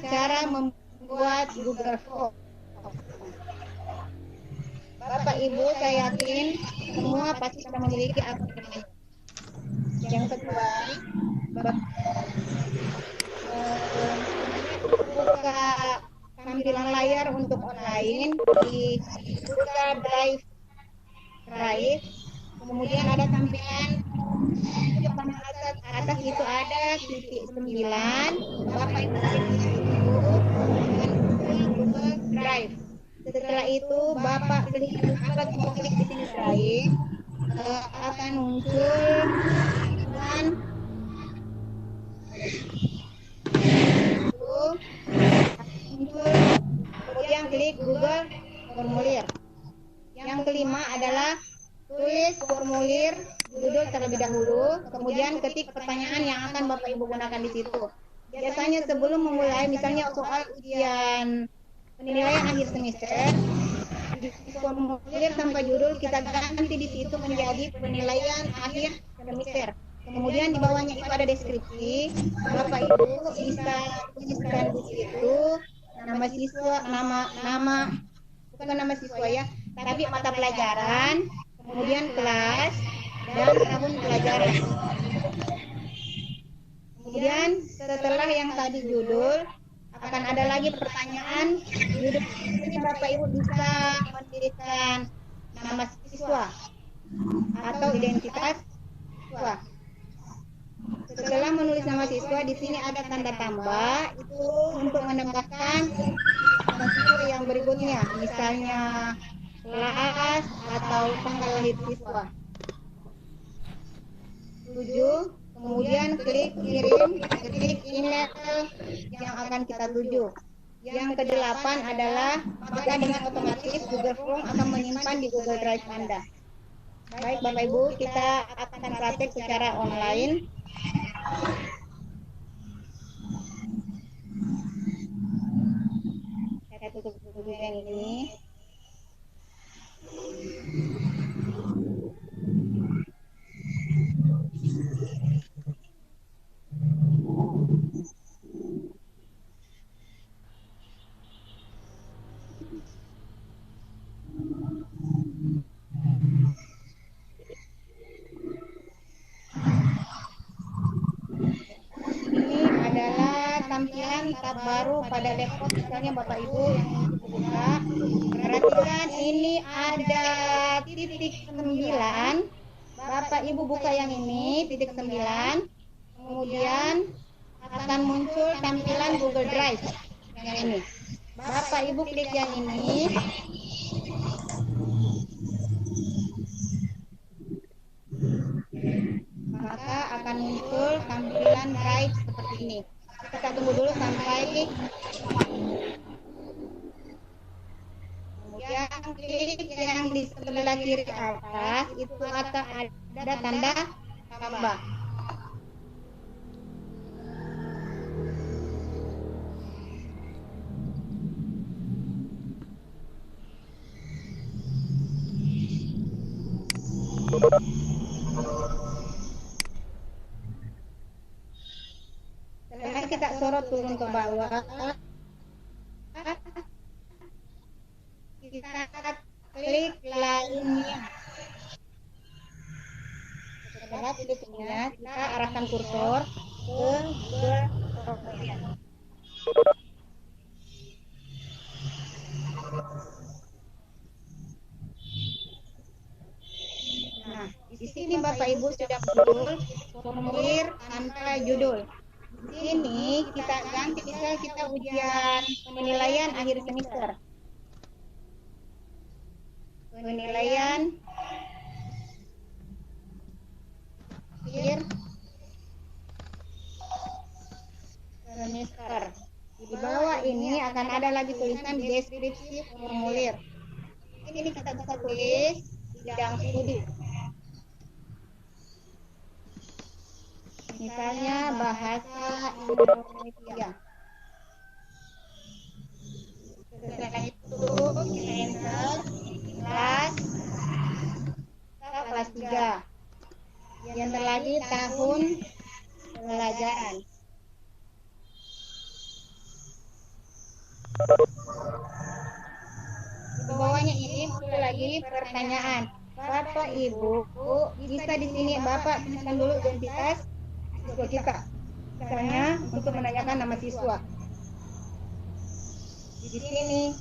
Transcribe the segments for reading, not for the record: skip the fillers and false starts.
cara membuat Google Form. Bapak Ibu, saya yakin semua pasti sudah memiliki akun ini. Yang kedua, buka tampilan layar untuk online di Google Drive. Kemudian ada tampilan di paling atas itu ada titik 9. Bapak Ibu klik di situ dan Google Drive. Setelah itu Bapak klik di sini Drive, akan muncul dan kemudian klik Google Formulir. Yang kelima adalah tulis formulir judul terlebih dahulu, kemudian ketik pertanyaan yang akan Bapak Ibu gunakan di situ. Biasanya sebelum memulai, misalnya soal ujian penilaian akhir semester, di formulir tanpa judul kita ganti di situ menjadi penilaian akhir semester. Kemudian di bawahnya itu ada deskripsi. Bapak Ibu bisa tuliskan di situ nama siswa, bukan nama siswa ya, tapi mata pelajaran, kemudian kelas dan tahun pelajaran. Kemudian setelah yang tadi judul akan ada lagi pertanyaan judul. Ini Bapak Ibu bisa menuliskan nama siswa atau identitas siswa. Setelah menulis nama siswa, di sini ada tanda tambah itu untuk menambahkan nama siswa yang berikutnya, misalnya kelas atau tanggal lahir siswa. 7. Kemudian klik kirim, klik email yang akan kita tuju. Yang ke-8 adalah maka dengan otomatis Google Form akan menyimpan di Google Drive Anda. Baik Bapak Ibu, kita akan praktek secara online. Saya tutup dulu yang ini. Ini adalah tampilan tab baru pada laptop misalnya Bapak Ibu yang buka. Perhatikan ini ada titik 9. Bapak Ibu buka yang ini titik 9. Kemudian akan muncul tampilan Google Drive yang ini. Bapak Ibu klik yang ini. Maka akan muncul tampilan Drive seperti ini. Kita tunggu dulu sampai kemudian klik yang di sebelah kiri atas itu ada tanda tambah. Setelah kita sorot turun ke bawah, kita klik lainnya. Setelah kliknya, kita arahkan kursor ke bagian. Nah, di sini Bapak Ibu sudah muncul formulir tanpa judul. Di sini kita ganti, misal kita ujian penilaian akhir semester. Penilaian akhir semester. Di bawah ini akan ada lagi tulisan deskripsi formulir. Ini kita bisa tulis bidang studi. Misalnya bahasa Indonesia. Setelah itu kita enter kelas 3. Enter lagi tahun pelajaran. Di bawahnya ini muncul lagi pertanyaan. Bapak Ibu, bisa di sini Bapak tuliskan dulu identitas siswa kita. Misalnya untuk menanyakan nama siswa. Di sini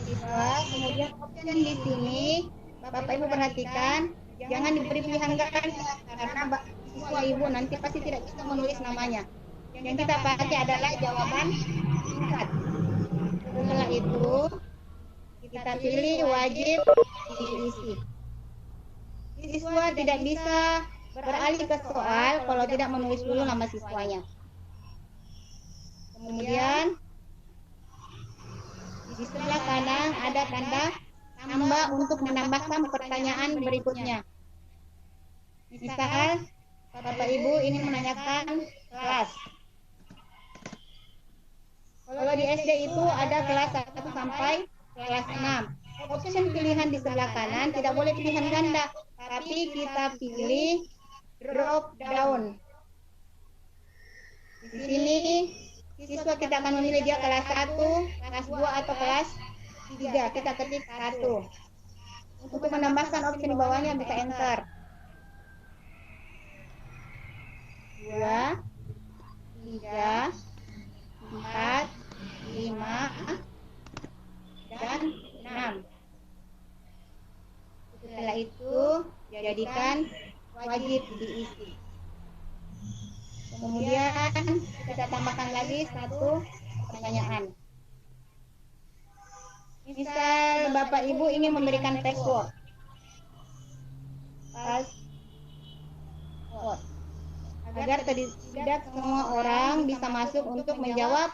siswa, kemudian option di sini Bapak Ibu perhatikan, jangan diberi pilihan ganda karena siswa Ibu nanti pasti tidak bisa menulis namanya. Yang kita pakai adalah jawaban singkat. Setelah itu kita pilih wajib diisi. Siswa tidak bisa beralih ke soal kalau tidak menulis dulu nama siswanya. Kemudian di sebelah kanan ada tanda tambah untuk menambahkan pertanyaan berikutnya. Misal, Bapak Ibu ingin menanyakan kelas. Kalau di SD itu ada kelas 1 sampai kelas 6. Option pilihan di sebelah kanan tidak boleh pilihan ganda, tapi kita pilih drop down. Di sini siswa kita akan memilih dia kelas 1, kelas 2 atau kelas 3. Kita ketik 1. Untuk menambahkan opsi di bawahnya bisa enter. 2, 3, 4, 5, dan 6. Setelah itu jadikan wajib diisi. Kemudian kita tambahkan lagi satu pertanyaan. Misal Bapak Ibu ingin memberikan password. Agar tidak semua orang bisa masuk untuk menjawab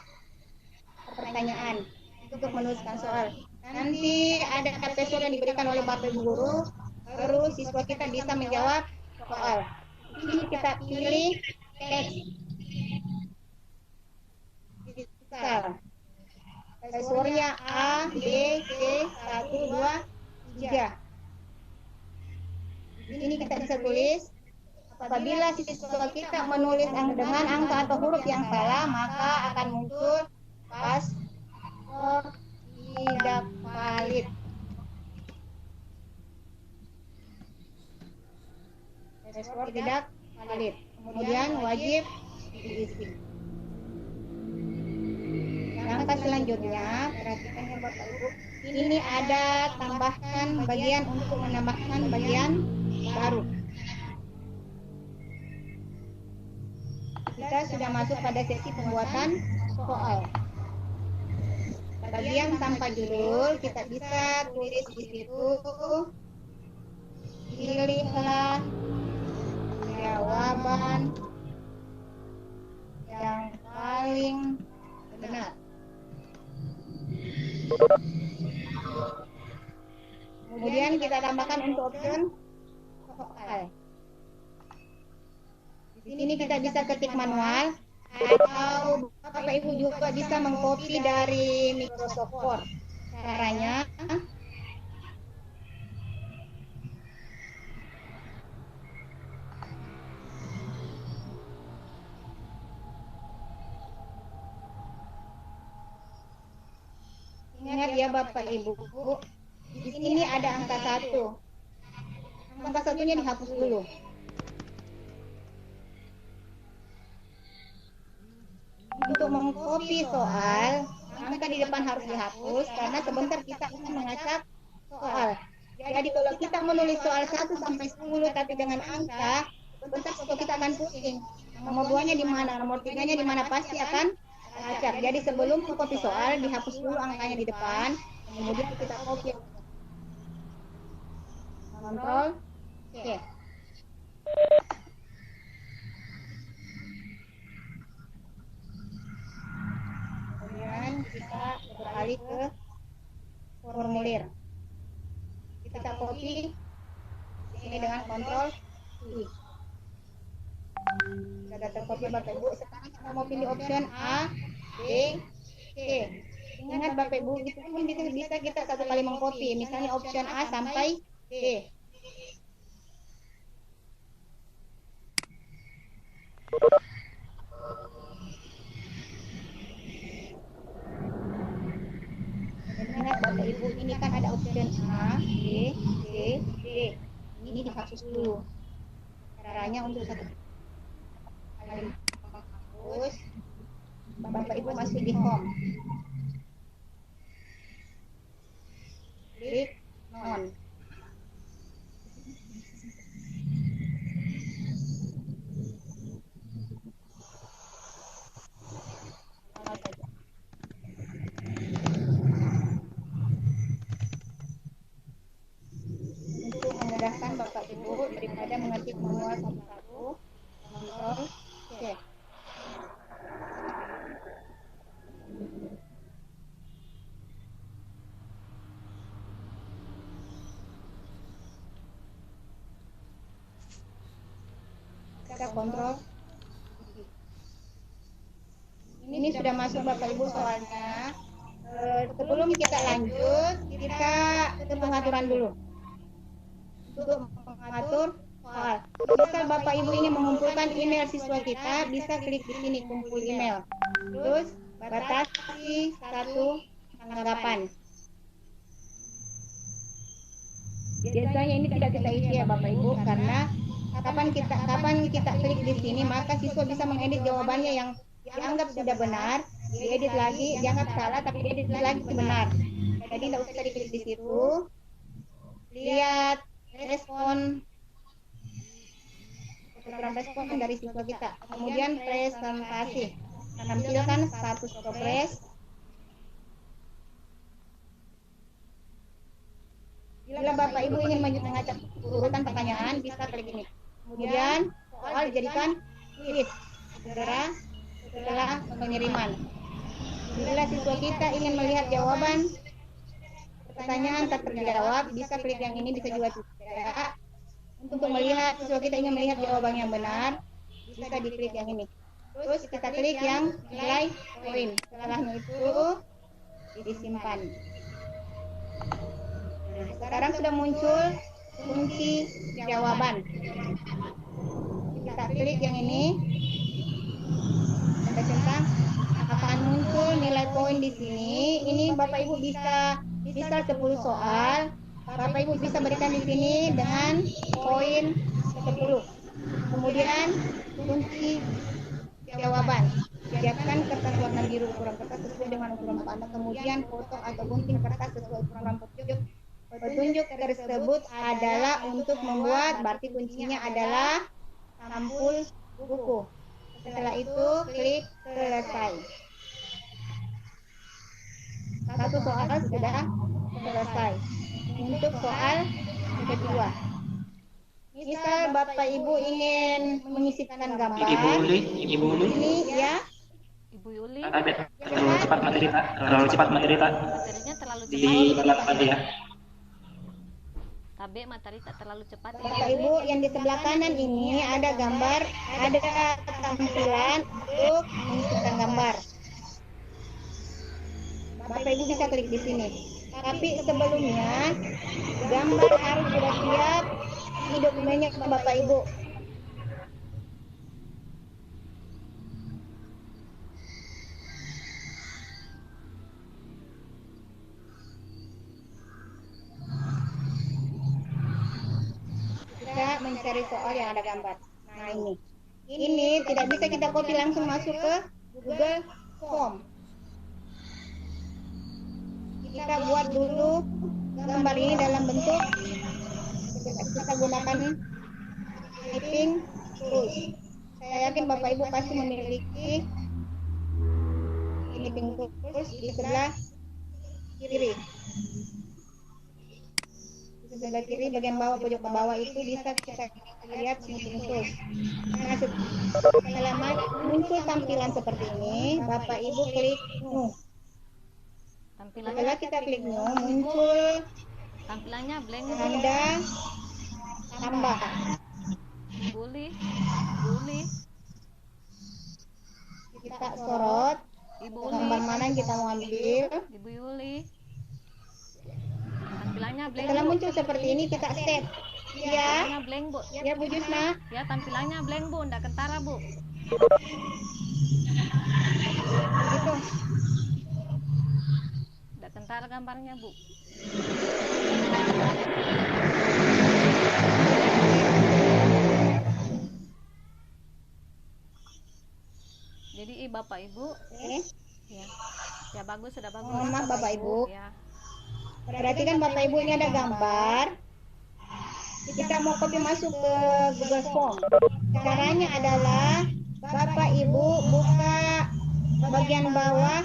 pertanyaan, untuk menuliskan soal. Nanti ada password yang diberikan oleh Bapak Ibu guru, baru siswa kita bisa menjawab soal. Ini kita pilih teks. Misal, passwordnya A, B, C, 1, 2, 3. Di sini kita bisa tulis, apabila siswa kita menulis dengan angka atau huruf yang salah, maka akan muncul password tidak valid. Password tidak valid. Kemudian wajib diisi. Langkah selanjutnya, perhatikan ya Bapak Ibu. Ini ada tambahkan bagian untuk menambahkan bagian baru. Kita sudah masuk pada sesi pembuatan soal. Bagian tanpa judul kita bisa tulis di situ. Pilihlah jawaban yang paling benar. Kemudian kita tambahkan untuk option soal. Di sini kita bisa ketik manual atau Bapak Ibu juga bisa mengcopy dari Microsoft Word. Caranya ingat ya Bapak Ibu, di sini ada angka 1. Angka 1-nya dihapus dulu. Untuk mengcopy soal, angka di depan harus dihapus karena sebentar kita akan mengacak soal. Jadi kalau kita menulis soal 1 sampai 10 tapi dengan angka, sebentar kita akan pusing. Nomor 2-nya di mana, nomor 3-nya di mana, pasti akan acak. Jadi sebelum mengcopy soal, dihapus dulu angkanya di depan, kemudian kita copy. Kontrol C. Kemudian kita beralih ke formulir. Kita copy ini dengan kontrol I. Sudah tercopy Bapak Ibu. Sekarang kita mau pilih option A, B, C. Ingat Bapak Ibu, itu pun bisa kita satu kali mengcopy. Misalnya option A sampai D. caption A, B, C, D. Ini dihapus dulu. Caranya untuk satu kali hapus, Bapak Ibu masuk di home. Klik non. Untuk memudahkan Bapak Ibu daripada mengetik manual satu-satu, Ctrl C. Kita kontrol. Ini sudah masuk Bapak Ibu soalnya. Sebelum kita lanjut, kita ke pengaturan dulu. Untuk mengatur soal. Misal Bapak Ibu ingin mengumpulkan email siswa kita, bisa klik di sini kumpul email. Terus batasi satu tanggapan. Biasanya ini tidak kita isi ya Bapak Ibu, karena kapan kita klik di sini maka siswa bisa mengedit jawabannya yang dianggap sudah benar, diedit lagi, dianggap salah tapi diedit lagi benar. Jadi tidak usah diklik di situ. Lihat respon dari siswa kita. Kemudian presentasi. Tampilkan status progres. Bila Bapak Ibu ingin mengacak urutan pertanyaan, bisa klik ini. Kemudian soal dijadikan quiz setelah pengiriman. Bila siswa kita ingin melihat jawaban pertanyaan tak terjawab, bisa klik yang ini, bisa juga tidak. Untuk melihat siswa kita ingin melihat jawaban yang benar, bisa diklik yang ini. Terus kita klik yang nilai poin. Setelahnya itu disimpan. Nah, sekarang sudah muncul kunci jawaban. Kita klik yang ini. Kita centang, akan muncul nilai poin di sini. Ini Bapak Ibu bisa 10 soal. Bapak Ibu bisa berikan di sini dengan poin 10. Kemudian kunci jawaban. Siapkan kertas warna biru ukuran kertas sesuai dengan ukuran Anda. Kemudian potong atau gunting kertas sesuai ukuran petunjuk. Petunjuk tersebut adalah untuk membuat, berarti kuncinya adalah sampul buku. Setelah itu klik selesai. Satu soal sudah selesai. Untuk soal kedua, misal Bapak Ibu ingin menyisipkan gambar. Ibu Uli. Ini ya. Ibu Yuli. Terlalu cepat materi tak? Materinya terlalu cepat. Diperlakukan ya. Tabe materi tak terlalu cepat. Bapak Ibu yang di sebelah kanan ini ada gambar, ada tampilan untuk menyisipkan gambar. Bapak Ibu bisa klik di sini. Tapi sebelumnya gambar harus sudah siap di dokumennya ke Bapak Ibu. Kita mencari soal yang ada gambar. Nah ini tidak bisa kita copy langsung masuk ke Google Form. Kita buat dulu gambar ini dalam bentuk, kita gunakan typing tools. Saya yakin Bapak Ibu pasti memiliki typing tools di sebelah kiri. Di sebelah kiri bagian bawah, pojok ke bawah itu bisa kita lihat typing tools. Nah, setelah muncul tampilan seperti ini, Bapak Ibu klik new. Setelah kita klik new, muncul tampilannya blank. tanda tambah. Boleh. Kita sorot Ibu gambar Uli. mana yang kita mau ambil. Ibu Yuli. Tampilannya blank. Setelah Bu. muncul seperti ini, kita save. Ya, Tampilannya blank, Bu. ya Bu Jusna. Ya, tampilannya blank, Bu. Nggak kentara, Bu. Gitu. Nggak kentara gambarnya, Bu. Jadi Bapak Ibu, Oke. ya. Ya bagus, sudah bagus. Mohon maaf Bapak Ibu. Ya. Berarti kan Bapak Ibu ini ada gambar. Kita mau copy masuk ke Google Form. Caranya adalah Bapak Ibu buka bagian bawah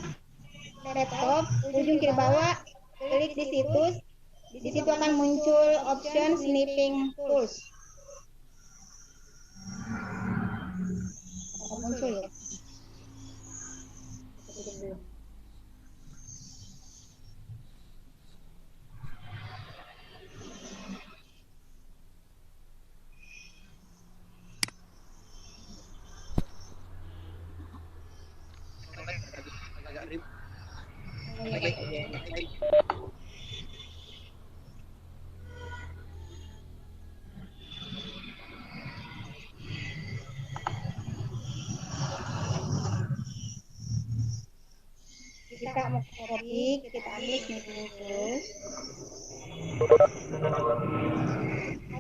laptop, ujung kiri bawah, klik di situs. Di situ akan muncul option snipping tools. Akan muncul ya. Kita mau copy, kita ambil snipping tools.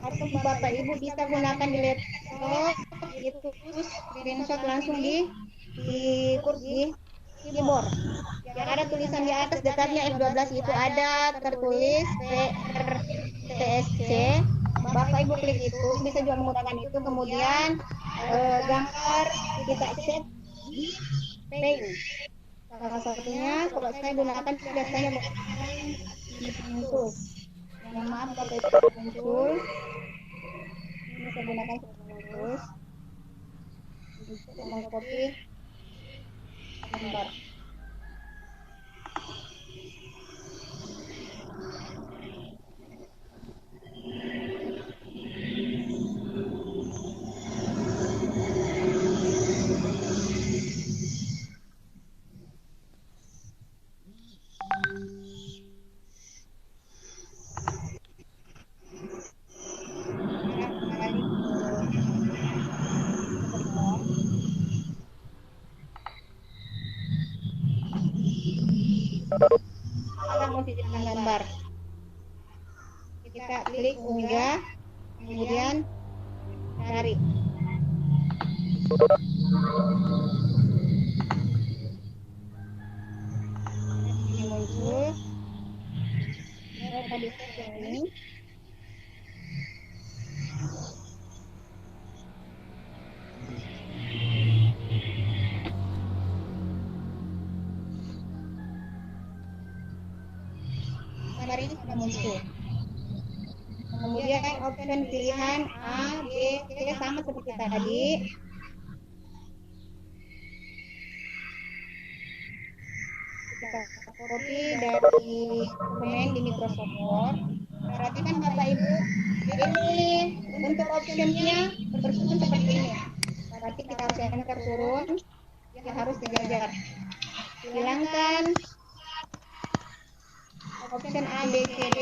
Atau Bapak Ibu bisa gunakan di laptop, itu screenshot langsung di keyboard. Yang ada tulisan di atas daftarnya F12 itu ada tertulis PRTSC. Bapak Ibu klik itu, bisa juga menggunakan itu. Kemudian gambar kita set di paint. Salah satunya kalau saya gunakan biasanya muncul. Yang maaf Bapak Ibu muncul. Ini saya gunakan terus untuk mengcopy gambar. Kita mau sisihkan gambar. Kita klik unggah, kemudian cari. Ini muncul. Tadi ini. Gambar ini sudah muncul. Kemudian option pilihan A, B, C sama seperti tadi. Kita copy dari dokumen di Microsoft Word. Perhatikan Bapak Ibu, ini untuk optionnya bersusun seperti ini. Berarti kita harus enter turun, dia harus dijajar. Hilangkan option A, B, C, D.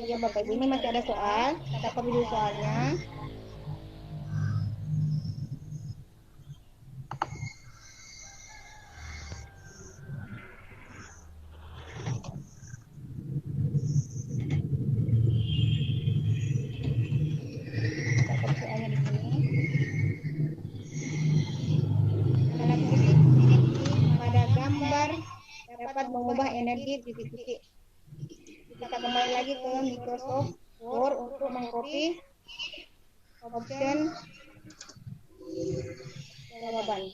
Ya Bapak Ibu, ini masih ada soal. Kita copy dulu soalnya. Kita copy soalnya di sini. Kanan klik pada gambar dapat mengubah energi titik-titik. Kita kembali lagi ke Microsoft Word untuk mengcopy option jawaban.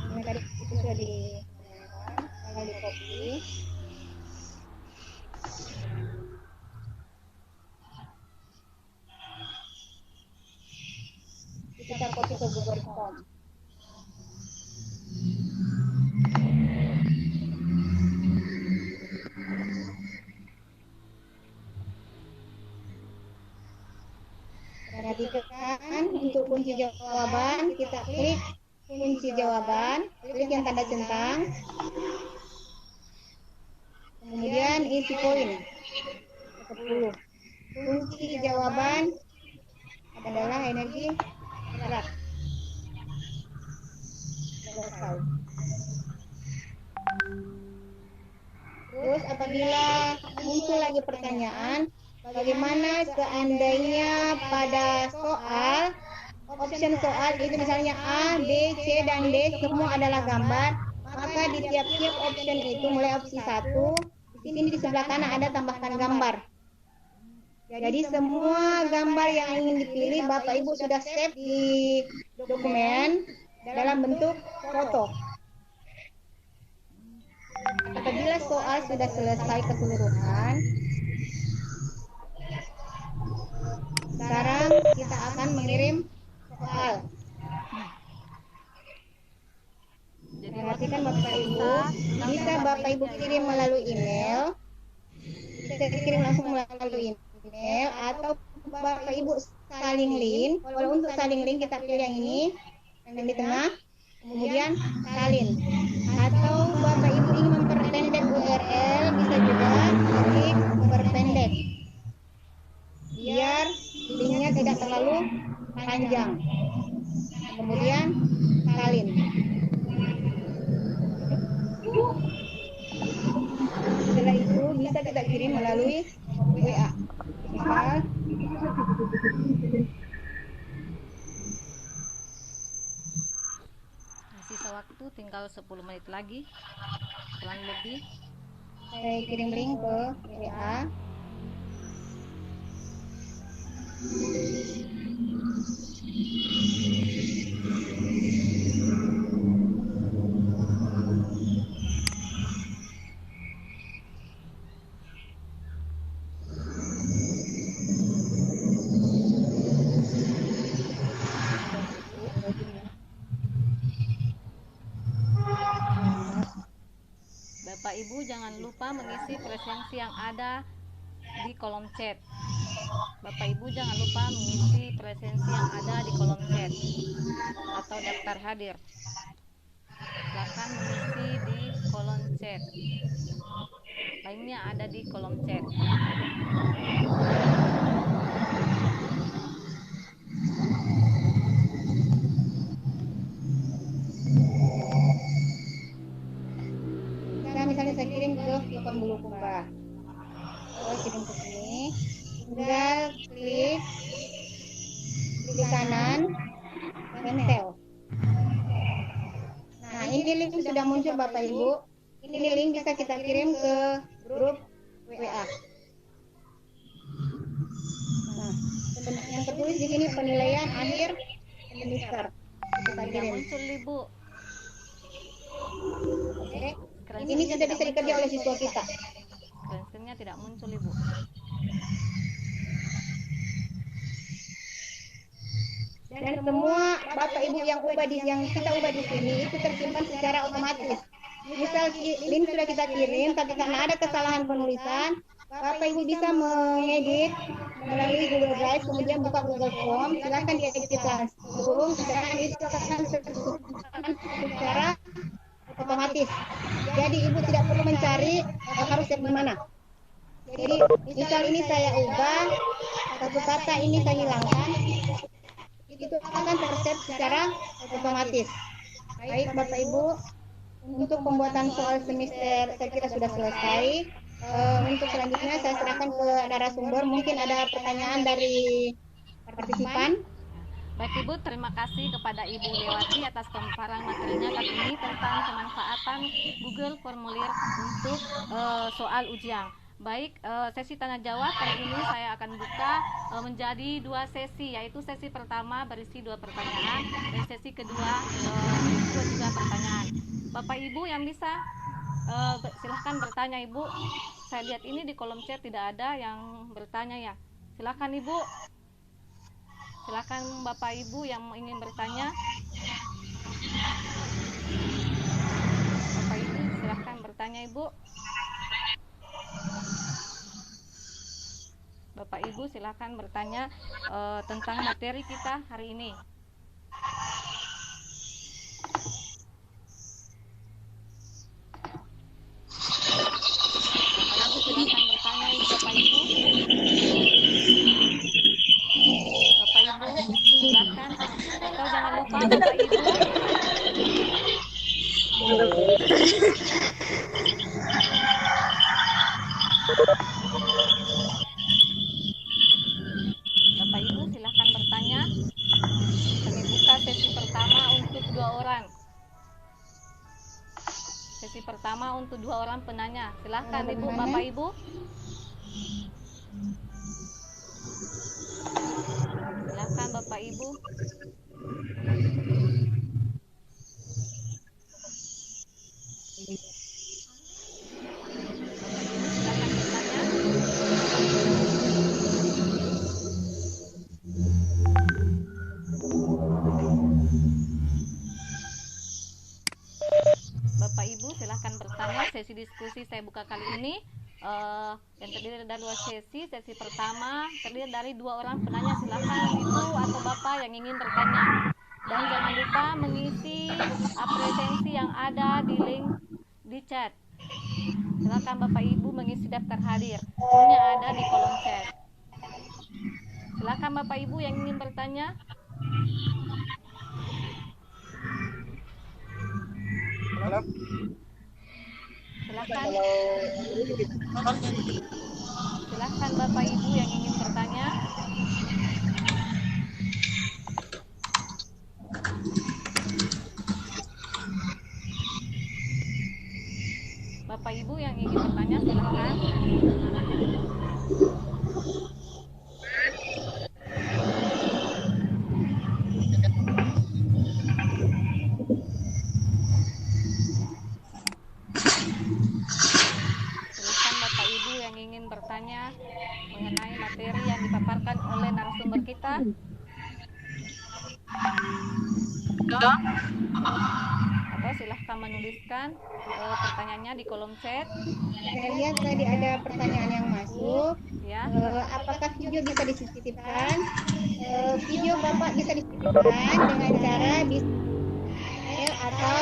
Ini tadi itu sudah tinggal di copy. Kita copy ke Google Form. Perhatikan untuk kunci jawaban kita klik kunci jawaban, klik yang tanda centang, kemudian isi koin 10. Kunci jawaban adalah energi gerak. Selesai. Terus apabila muncul lagi pertanyaan, bagaimana seandainya pada soal, option soal itu misalnya A, B, C, dan D semua adalah gambar, maka di tiap-tiap option itu mulai opsi 1, di sini di sebelah kanan ada tambahkan gambar. Jadi semua gambar yang ingin dipilih Bapak Ibu sudah save di dokumen dalam bentuk foto. Apabila soal sudah selesai keseluruhan, sekarang kita akan mengirim soal. Jadi Perhatikan Bapak Ibu, bisa Bapak Ibu kirim melalui email, bisa kirim langsung melalui email, atau Bapak Ibu saling link. Kalau untuk saling link kita pilih yang ini, yang di tengah, kemudian salin. Atau Bapak Ibu ingin memperpendek URL, bisa juga klik memperpendek, biar linknya tidak terlalu panjang. Kemudian salin. Setelah itu bisa kita kirim melalui WA. Misal, sisa waktu tinggal 10 menit lagi, kurang lebih. saya kirim link ke WA. Bapak Ibu jangan lupa mengisi presensi yang ada di kolom chat. Bapak Ibu jangan lupa mengisi presensi yang ada di kolom chat atau daftar hadir. Silakan mengisi di kolom chat. Lainnya ada di kolom chat. Nah, misalnya saya kirim ke Vkom Bulukumba. Saya kirim ke sini. Tinggal klik kanan, cancel. Nah, ini link sudah muncul Bapak Ibu. Ini link bisa kita kirim ke grup WA. Nah, yang tertulis di sini penilaian akhir semester. Kita Tidak kirim. muncul Ibu. Oke. Ini sudah bisa dikerja oleh siswa kita. Screenshotnya tidak muncul Ibu. Dan semua Bapak Ibu yang kita ubah di sini itu tersimpan secara otomatis. Misal link sudah kita kirim, tapi karena ada kesalahan penulisan, Bapak Ibu bisa mengedit melalui Google Drive, kemudian buka Google Form, silakan diedit langsung, dan itu akan tersimpan secara otomatis. Jadi Ibu tidak perlu mencari harus save di mana. Jadi misal ini saya ubah, satu kata ini saya hilangkan, itu akan tersave secara otomatis. Baik Bapak Ibu, untuk pembuatan soal semester saya kira sudah selesai. Untuk selanjutnya saya serahkan ke narasumber. Mungkin ada pertanyaan dari partisipan. Baik Ibu, terima kasih kepada Ibu Lewati atas pemaparan materinya kali ini tentang pemanfaatan Google Formulir untuk soal ujian. Baik, sesi tanya jawab kali ini saya akan buka menjadi 2 sesi, yaitu sesi pertama berisi 2 pertanyaan dan sesi kedua 2 pertanyaan. Bapak Ibu yang bisa silahkan bertanya Ibu. Saya lihat ini di kolom chat tidak ada yang bertanya ya. Silahkan Ibu. Silahkan Bapak Ibu yang ingin bertanya. Bapak Ibu silahkan bertanya Ibu. Bapak Ibu silahkan bertanya tentang materi kita hari ini. lupa Bapak Ibu. Bapak Ibu silahkan bertanya. Kami buka sesi pertama untuk 2 orang. Sesi pertama untuk 2 orang penanya. Silahkan Ibu, Bapak Ibu. Silahkan Bapak Ibu. Silahkan bertanya. Bapak Ibu silahkan bertanya. Sesi diskusi saya buka kali ini yang terdiri dari 2 sesi. Sesi pertama terdiri dari 2 orang penanya. Silahkan Ibu atau Bapak yang ingin bertanya. Dan jangan lupa mengisi presensi yang ada di link di chat. Silakan Bapak Ibu mengisi daftar hadir. Linknya ada di kolom chat. Silakan Bapak Ibu yang ingin bertanya. Silakan. Silakan Bapak Ibu yang ingin bertanya. Bapak Ibu yang ingin bertanya silakan. Silakan Bapak Ibu yang ingin bertanya mengenai materi yang dipaparkan oleh narasumber kita. Atau silahkan menuliskan pertanyaannya di kolom chat. Saya lihat tadi ada pertanyaan yang masuk. Ya. Apakah video bisa dititipkan? Video Bapak bisa dititipkan dengan cara email atau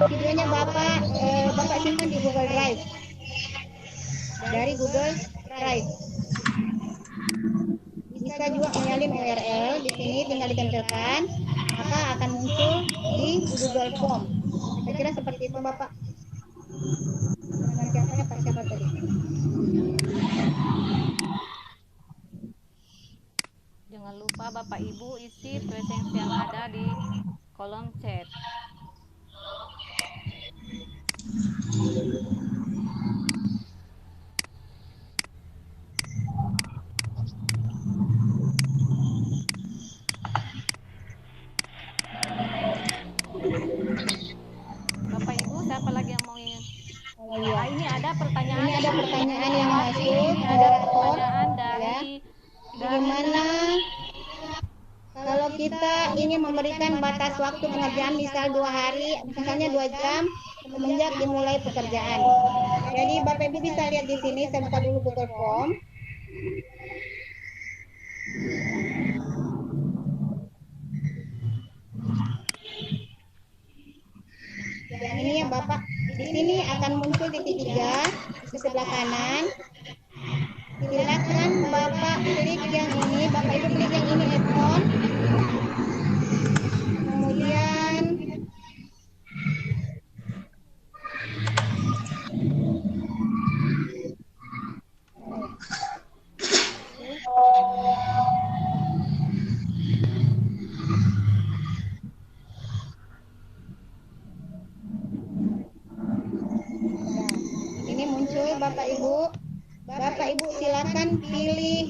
videonya Bapak simpan di Google Drive. Dari Google Drive. Bisa juga menyalin URL di sini, tinggal ditempelkan, maka akan muncul di Google Form. Saya kira seperti itu Bapak. Siapanya Pak siapa tadi? Jangan lupa Bapak Ibu isi presensi yang ada di kolom chat. Bapak Ibu, siapa lagi yang mau ingin? Ini ada pertanyaan. Ini ada pertanyaan yang masuk. Ada pertanyaan dari Bagaimana kalau kita ingin memberikan batas waktu pengerjaan misal 2 hari, misalnya 2 jam semenjak dimulai pekerjaan. Jadi Bapak Ibu bisa lihat di sini, saya buka dulu Google Form. Yang ini ya Bapak, di sini akan muncul titik 3 di sebelah kanan. Silakan Bapak klik yang ini, Bapak Ibu klik yang ini add-on. Kemudian ini muncul Bapak Ibu silakan pilih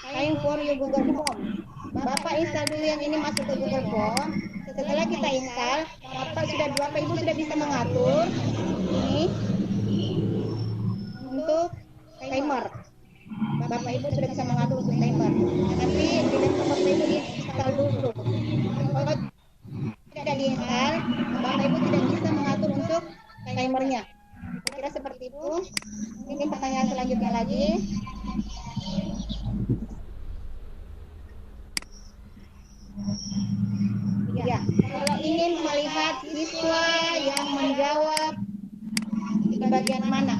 time for your Google Form. Bapak install dulu yang ini, masuk ke Google Form. Setelah kita install, Bapak Ibu sudah bisa mengatur ini untuk timer. Bapak Ibu sudah bisa mengatur untuk timer. Tapi di laptop Bapak Ibu install dulu. Kalau tidak diinstal, Bapak Ibu tidak bisa mengatur untuk timernya. Kira seperti itu. Mungkin pertanyaan selanjutnya lagi. Ya, kalau ingin melihat siswa yang menjawab di bagian mana?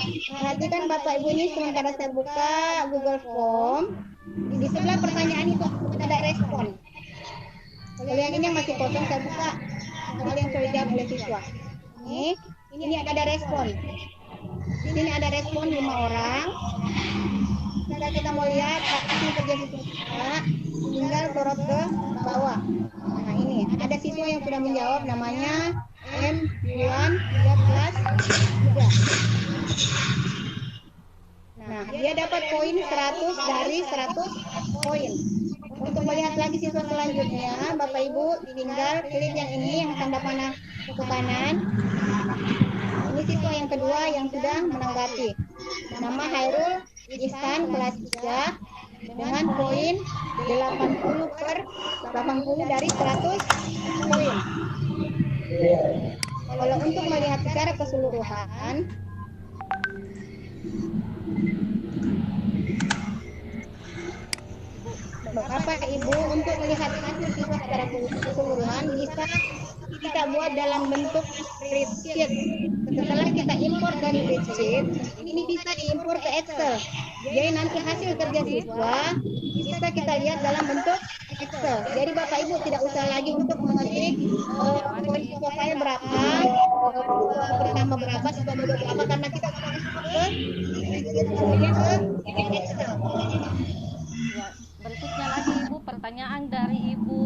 Perhatikan Bapak Ibu ini sementara saya buka Google Form. Di sebelah pertanyaan itu ada respon. Kalau yang ini yang masih kosong saya buka soal yang sudah dijawab oleh siswa. Ini ada respon. Di sini ada respon 5 orang. Kita mau lihat hasil kerja siswa, tinggal sorot ke bawah. Nah ini ada siswa yang sudah menjawab, namanya M. Bulan 13 3. Nah dia dapat poin 100 dari 100 poin. Untuk melihat lagi siswa selanjutnya, Bapak Ibu tinggal klik yang ini yang tanda panah ke kanan. Ini siswa yang kedua yang sudah menanggapi. Nama Hairul Ihsan kelas 3 dengan poin 80 dari 100 poin. Kalau untuk melihat secara keseluruhan, Bapak Ibu untuk melihat hasil siswa secara keseluruhan bisa kita buat dalam bentuk spreadsheet. Setelah kita import dari spreadsheet, ini bisa diimport ke Excel. Jadi nanti hasil kerja siswa bisa kita lihat dalam bentuk Excel. Jadi Bapak Ibu tidak usah lagi untuk mengetik poin siswa saya berapa, pertama berapa, siswa berapa, karena kita sudah ke Excel. Ya, berikutnya lagi Ibu, pertanyaan dari Ibu.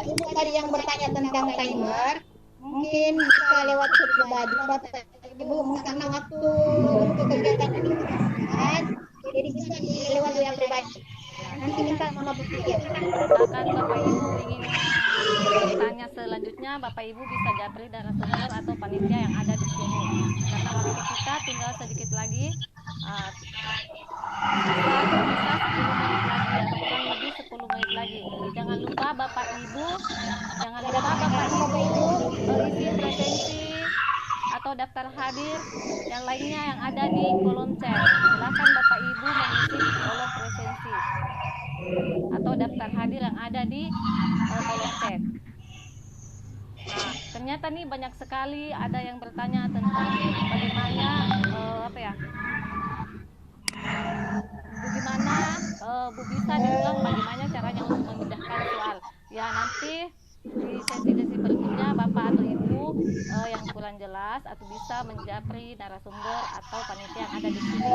Ibu tadi yang bertanya tentang timer, mungkin bisa lewat chat pribadi Bapak Ibu, karena waktu untuk kegiatan ini sangat, jadi bisa lewat WA pribadi. Nanti minta Mama berpikir. Misalkan Bapak Ibu ingin bertanya selanjutnya, Bapak Ibu bisa japri narasumber atau panitia yang ada di sini. Karena waktu kita tinggal sedikit lagi, bisa 10 menit lagi atau kurang lebih 10 menit lagi. Jangan lupa Bapak Ibu isi presensi atau daftar hadir yang lainnya yang ada di kolom chat. Silakan Bapak Ibu mengisi kolom presensi atau daftar hadir yang ada di kolom chat. Nah, ternyata nih banyak sekali ada yang bertanya tentang bagaimana Bu bisa diulang bagaimana caranya untuk memindahkan soal. Ya nanti di sesi-sesi berikutnya Bapak atau Ibu yang kurang jelas atau bisa menjapri narasumber atau panitia yang ada di sini.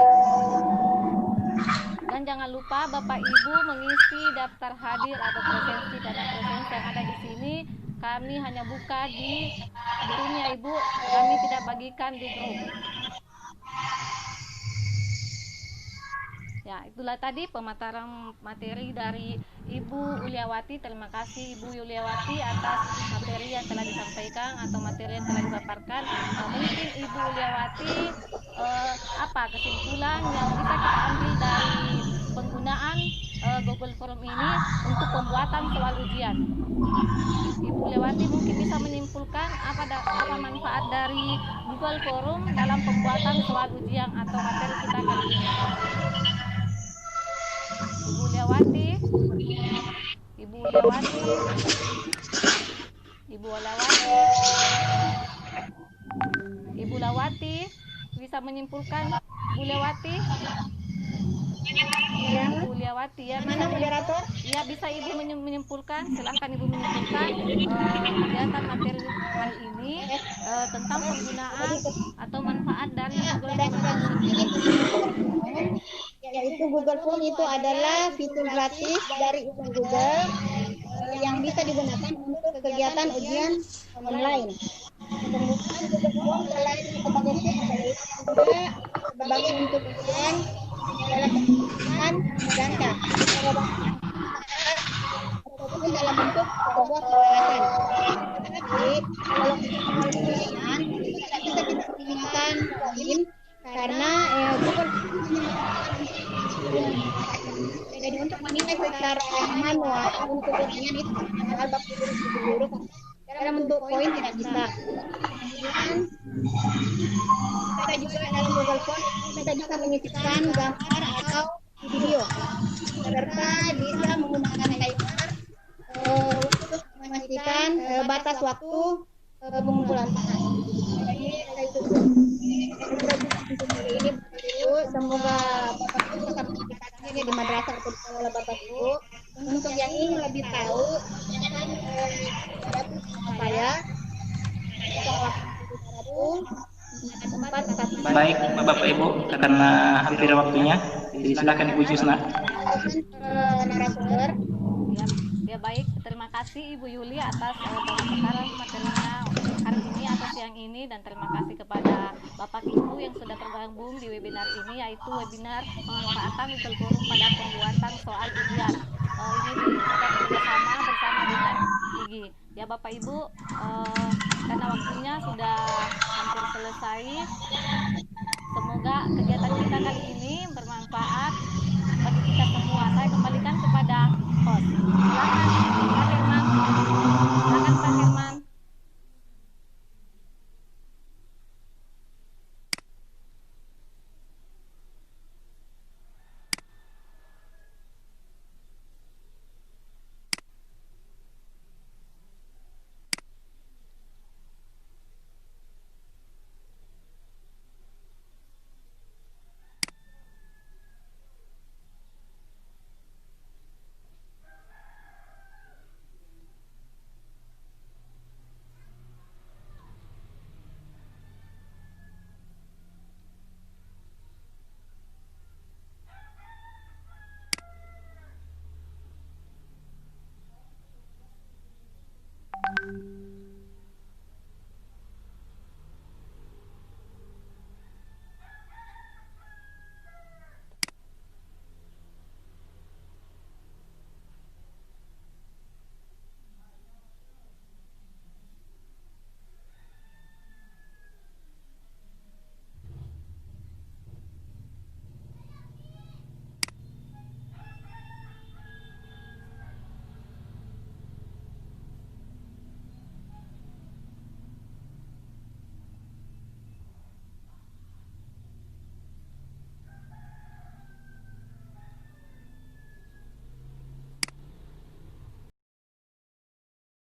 Dan jangan lupa Bapak Ibu mengisi daftar hadir atau presensi yang ada di sini. Kami hanya buka di grupnya Ibu, kami tidak bagikan di grup. Ya, itulah tadi pemaparan materi dari Ibu Yuliawati. Terima kasih Ibu Yuliawati atas materi yang telah disampaikan atau materi yang telah dipaparkan. Mungkin Ibu Yuliawati apa kesimpulan yang bisa kita ambil dari penggunaan Google Form ini untuk pembuatan soal ujian? Ibu Yuliawati mungkin bisa menyimpulkan apa manfaat dari Google Form dalam pembuatan soal ujian atau materi kita kali ini. Ibu Lawati bisa menyimpulkan. Bu Lewati ya, Bu Lewati ya, mana moderator? Ya, bisa Ibu menyimpulkan, silahkan Ibu menyimpulkan kegiatan materi hari ini tentang penggunaan atau manfaat dari Google Form. Yaitu Google Form itu adalah fitur gratis dari Google yang bisa digunakan untuk kegiatan ujian online. Penggunaan Google Form selain sebagai juga sebagai untuk ujian dalam ganda ataupun dalam bentuk sebuah peralatan. Tapi kalau ujian itu tidak bisa kita gunakan poin karena Google jadi untuk menilai secara manual untuk ujian itu manual bagi guru dalam bentuk poin tidak bisa. Kemudian kita juga dalam Google Form kita bisa menyisipkan gambar atau video serta bisa menggunakan timer untuk memastikan informasikan batas waktu pengumpulan tanah. Ini saya tutup. Ini Ibu, semoga Bapak Ibu tetap mendapatkannya di madrasah atau di sekolah Bapak Ibu. Untuk yang ingin lebih tahu, silakan saya 0811 Baik, Bapak Ibu, karena hampir waktunya, jadi silakan Ibu Jusna. narasumber. Ya baik, terima kasih Ibu Yuli atas pemaparan materinya untuk hari ini atau siang ini, dan terima kasih kepada Bapak Ibu yang sudah tergabung di webinar ini, yaitu webinar pemanfaatan Google Forum pada pembuatan soal ujian. Ini kita bekerjasama bersama dengan IGI. Ya Bapak Ibu, karena waktunya sudah hampir selesai,